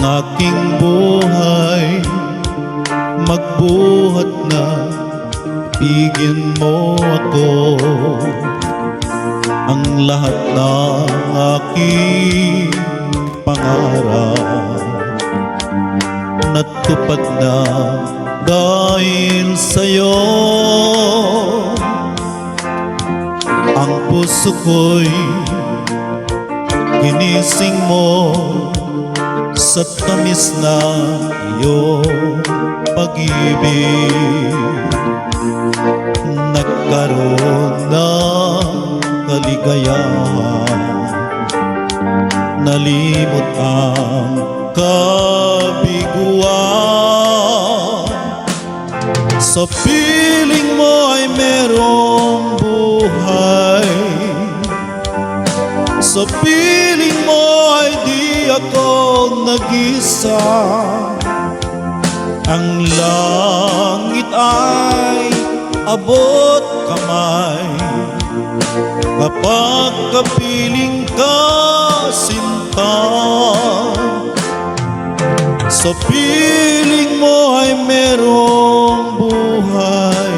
aking buhay, magbuhat na, bigyan mo ako. Ang lahat ng aking pangarap natupad na dahil sa'yo. Ang puso ko'y ginising mo sa tamis na iyong pag-ibig. Nagkaroon ng kaligayahan, nalimot ang kabiguan. Sa piling mo ay merong buhay, sa piling mo ay di ako nag-isa. Ang langit ay abot kamay kapag kapiling ka, sinta. Sa piling mo ay merong buhay,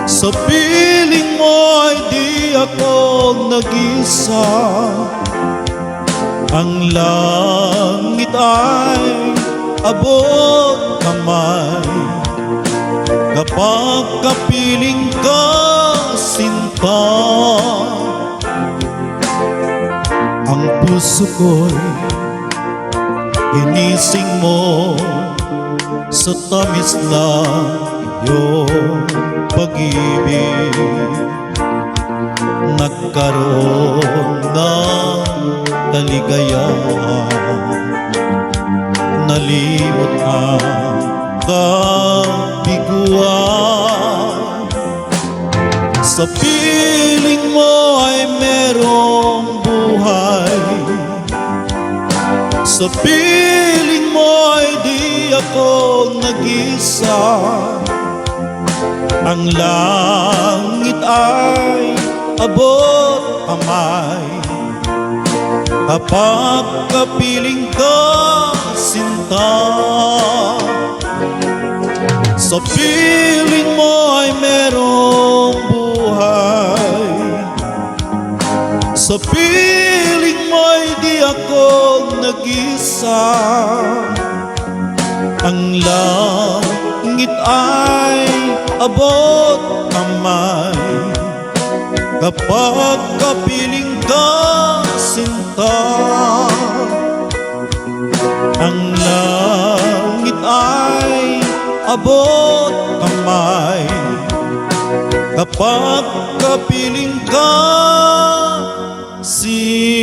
sa piling mo ay di ako nag-isa. Ang langit ay abot kamay kapag kapiling ka, sinta. Ang puso ko'y ginising mo sa tamis na iyong pag-ibig. Nagkaroon ng kaligayahan, nalimot ang kabiguan. Sa piling mo ay merong buhay, sa piling mo ay di ako nag-isa. Ang langit ay abot kamay kapag kapiling ka, sinta. Sa piling mo ay merong buhay, sa piling mo ay di ako nag-isa. Ang langit ay abot kamay kapag kapiling ka, sinta. Ang langit ay abot kamay kapag kapiling ka, sinta.